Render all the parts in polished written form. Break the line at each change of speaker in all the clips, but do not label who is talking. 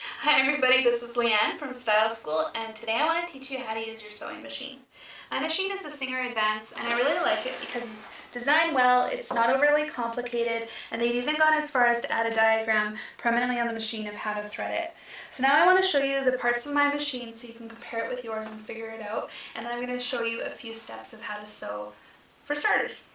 Hi everybody, this is Leanne from Style School, and today I want to teach you how to use your sewing machine. My machine is a Singer Advance, and I really like it because it's designed well, it's not overly complicated, and they've even gone as far as to add a diagram permanently on the machine of how to thread it. So now I want to show you the parts of my machine so you can compare it with yours and figure it out, and then I'm going to show you a few steps of how to sew for starters.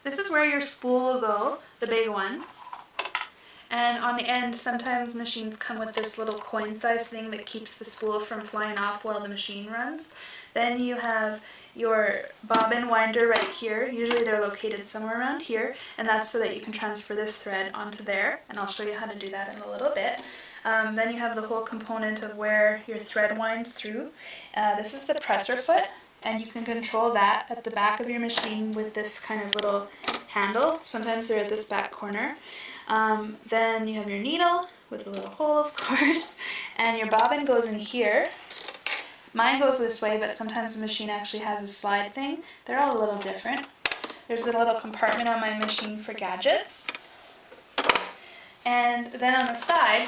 This is where your spool will go, the big one. And on the end, sometimes machines come with this little coin-sized thing that keeps the spool from flying off while the machine runs. Then you have your bobbin winder right here. Usually they're located somewhere around here, and that's so that you can transfer this thread onto there, and I'll show you how to do that in a little bit. Then you have the whole component of where your thread winds through. This is the presser foot, and you can control that at the back of your machine with this kind of little handle. Sometimes they're at this back corner. Then you have your needle with a little hole, of course, and your bobbin goes in here. Mine goes this way, but sometimes the machine actually has a slide thing. They're all a little different. There's a little compartment on my machine for gadgets. And then on the side,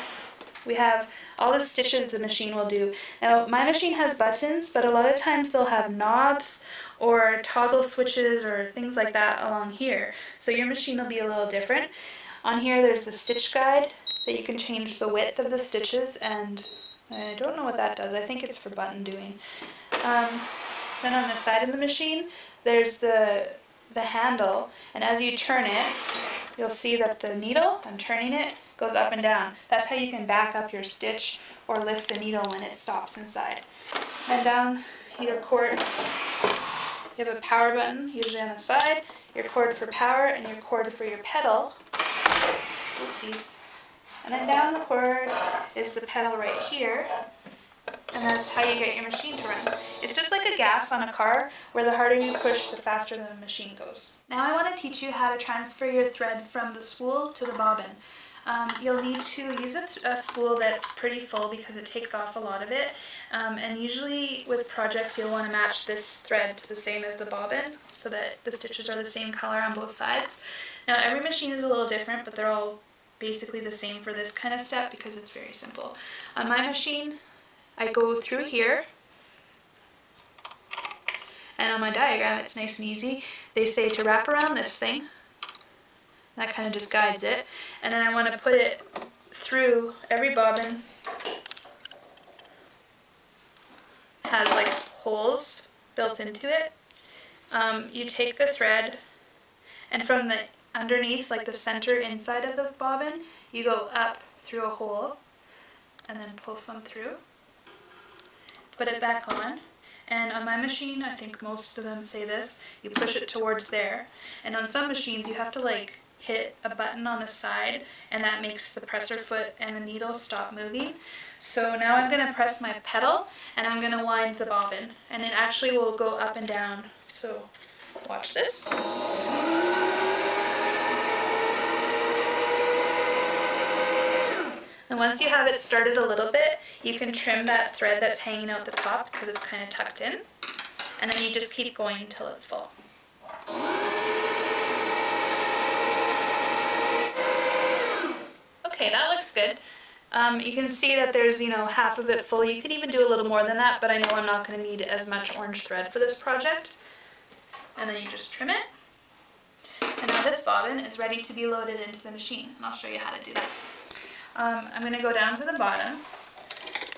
we have all the stitches the machine will do. Now, my machine has buttons, but a lot of times they'll have knobs or toggle switches or things like that along here. So your machine will be a little different. On here there's the stitch guide that you can change the width of the stitches, and I don't know what that does. I think it's for button doing. Then on the side of the machine there's the handle, and as you turn it, you'll see that the needle, I'm turning it, goes up and down. That's how you can back up your stitch or lift the needle when it stops inside. And down your cord, you have a power button, usually on the side, your cord for power, and your cord for your pedal. Oopsies. And then down the cord is the pedal right here, and that's how you get your machine to run. It's just like a gas on a car, where the harder you push, the faster the machine goes. Now I want to teach you how to transfer your thread from the spool to the bobbin. You'll need to use a spool that's pretty full because it takes off a lot of it, and usually with projects you'll want to match this thread to the same as the bobbin so that the stitches are the same color on both sides. Now every machine is a little different, but they're all basically the same for this kind of step because it's very simple. On my machine, I go through here, and on my diagram it's nice and easy. They say to wrap around this thing. That kind of just guides it. And then I want to put it through every bobbin. Has like holes built into it. You take the thread, and from the underneath, like the center inside of the bobbin, you go up through a hole and then pull some through. Put it back on. And on my machine, I think most of them say this, you push it towards there. And on some machines you have to like hit a button on the side, and that makes the presser foot and the needle stop moving. So now I'm going to press my pedal, and I'm going to wind the bobbin, and it actually will go up and down. So watch this. And once you have it started a little bit, you can trim that thread that's hanging out the top because it's kind of tucked in, and then you just keep going until it's full. Okay, that looks good. You can see that there's, half of it full. You could even do a little more than that, but I know I'm not going to need as much orange thread for this project. And then you just trim it. And now this bobbin is ready to be loaded into the machine, and I'll show you how to do that. I'm going to go down to the bottom.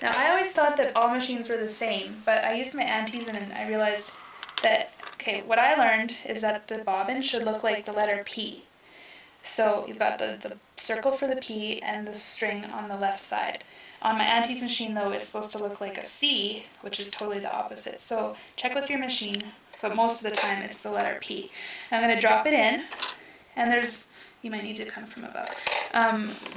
Now I always thought that all machines were the same, but I used my auntie's and I realized that, okay, what I learned is that the bobbin should look like the letter P. So you've got the circle for the P and the string on the left side. On my auntie's machine though, it's supposed to look like a C, which is totally the opposite. So check with your machine, but most of the time it's the letter P. I'm going to drop it in, and you might need to come from above.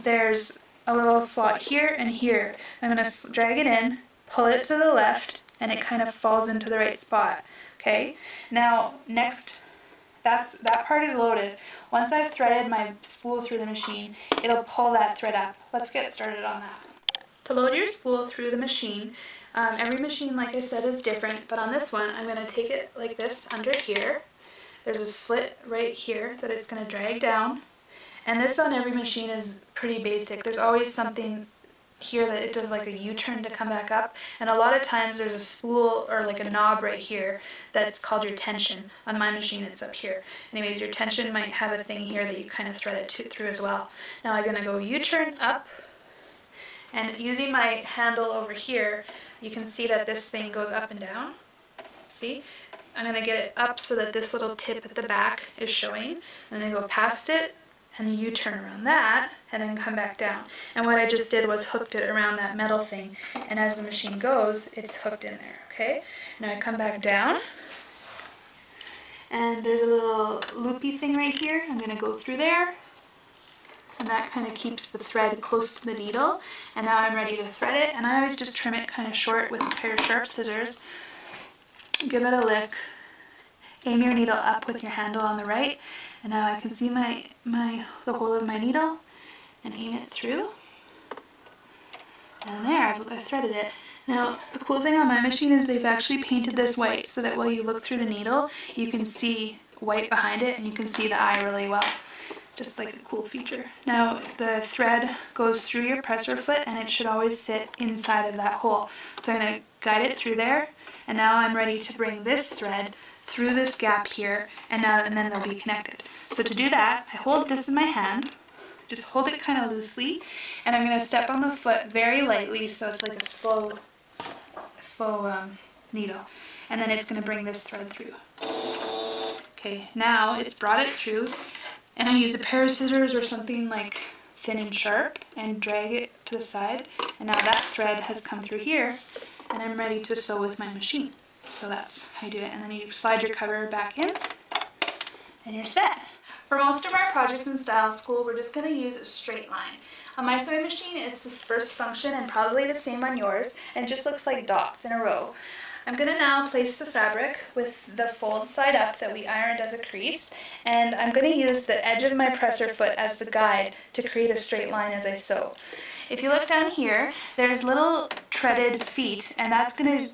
There's a little slot here and here. I'm going to drag it in, pull it to the left, and it kind of falls into the right spot. Okay? Now, next, that part is loaded. Once I've threaded my spool through the machine, it'll pull that thread up. Let's get started on that. To load your spool through the machine, every machine, like I said, is different, but on this one, I'm going to take it like this under here. There's a slit right here that it's going to drag down. And this on every machine is pretty basic. There's always something here that it does like a U-turn to come back up, and a lot of times there's a spool or like a knob right here that's called your tension. On my machine it's up here. Anyways, your tension might have a thing here that you kind of thread it through as well. Now I'm going to go U-turn up, and using my handle over here, you can see that this thing goes up and down. See? I'm going to get it up so that this little tip at the back is showing. I'm going to go past it and U-turn around that and then come back down. And what I just did was hooked it around that metal thing, and as the machine goes, it's hooked in there, okay? Now I come back down, and there's a little loopy thing right here. I'm going to go through there, and that kind of keeps the thread close to the needle. And now I'm ready to thread it, and I always just trim it kind of short with a pair of sharp scissors. Give it a lick, aim your needle up with your handle on the right, and now I can see the hole of my needle and aim it through. And there, I've threaded it. Now, the cool thing on my machine is they've actually painted this white so that while you look through the needle, you can see white behind it and you can see the eye really well. Just like a cool feature. Now, the thread goes through your presser foot and it should always sit inside of that hole. So I'm going to guide it through there, and now I'm ready to bring this thread through this gap here, and then they'll be connected. So to do that, I hold this in my hand, just hold it kind of loosely, and I'm going to step on the foot very lightly so it's like a slow needle, and then it's going to bring this thread through. Okay, now it's brought it through, and I use a pair of scissors or something like thin and sharp and drag it to the side, and now that thread has come through here, and I'm ready to sew with my machine. So that's how you do it, and then you slide your cover back in, and you're set. For most of our projects in Style School, we're just going to use a straight line. On my sewing machine, it's this first function, and probably the same on yours, and it just looks like dots in a row. I'm going to now place the fabric with the fold side up that we ironed as a crease, and I'm going to use the edge of my presser foot as the guide to create a straight line as I sew. If you look down here, there's little treaded feet, and that's going to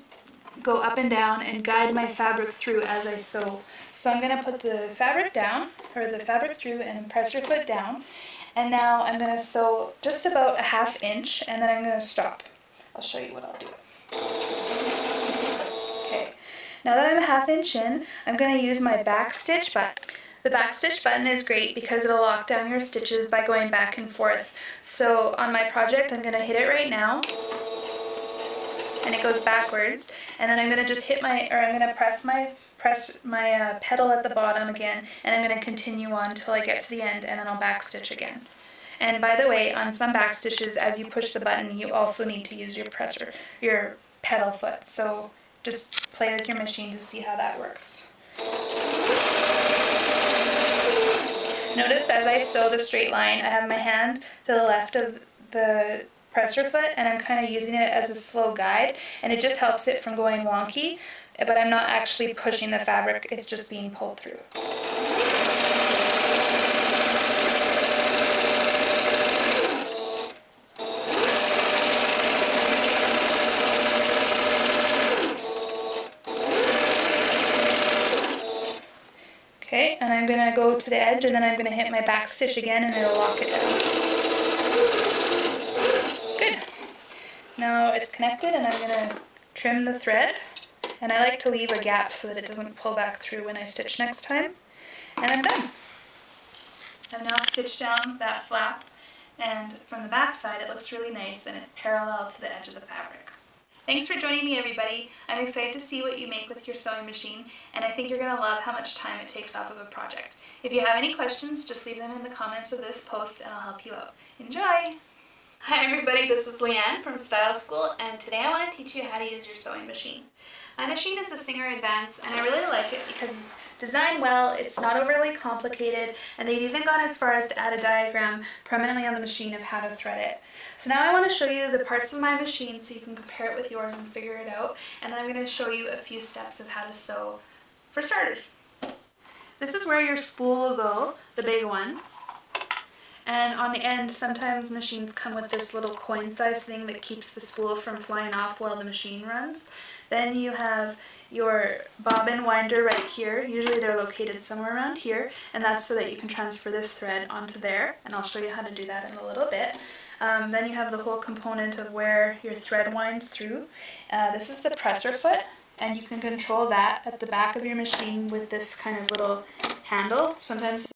go up and down and guide my fabric through as I sew. So I'm going to put the fabric down, or the fabric through, and press your foot down, and now I'm going to sew just about a ½ inch, and then I'm going to stop. I'll show you what I'll do. Okay, now that I'm a ½ inch in, I'm going to use my back stitch button. The back stitch button is great because it'll lock down your stitches by going back and forth. So on my project, I'm going to hit it right now, and it goes backwards, and then I'm going to just I'm going to press my pedal at the bottom again, and I'm going to continue on until I get to the end, and then I'll back stitch again. And by the way, on some back stitches, as you push the button, you also need to use your pedal foot. So just play with your machine to see how that works. Notice as I sew the straight line, I have my hand to the left of the presser foot, and I'm kind of using it as a slow guide, and it just helps it from going wonky, but I'm not actually pushing the fabric, it's just being pulled through. Okay, and I'm going to go to the edge, and then I'm going to hit my back stitch again, and it'll lock it down. Good. Now it's connected, and I'm going to trim the thread, and I like to leave a gap so that it doesn't pull back through when I stitch next time, and I'm done. I've now stitched down that flap, and from the back side it looks really nice, and it's parallel to the edge of the fabric. Thanks for joining me, everybody. I'm excited to see what you make with your sewing machine, and I think you're going to love how much time it takes off of a project. If you have any questions, just leave them in the comments of this post and I'll help you out. Enjoy! Hi everybody, this is Leanne from Style School, and today I want to teach you how to use your sewing machine. My machine is a Singer Advance, and I really like it because it's designed well, it's not overly complicated, and they've even gone as far as to add a diagram permanently on the machine of how to thread it. So now I want to show you the parts of my machine so you can compare it with yours and figure it out, and then I'm going to show you a few steps of how to sew for starters. This is where your spool will go, the big one. And on the end, sometimes machines come with this little coin-sized thing that keeps the spool from flying off while the machine runs. Then you have your bobbin winder right here. Usually they're located somewhere around here, and that's so that you can transfer this thread onto there, and I'll show you how to do that in a little bit. Then you have the whole component of where your thread winds through. This is the presser foot, and you can control that at the back of your machine with this kind of little handle. Sometimes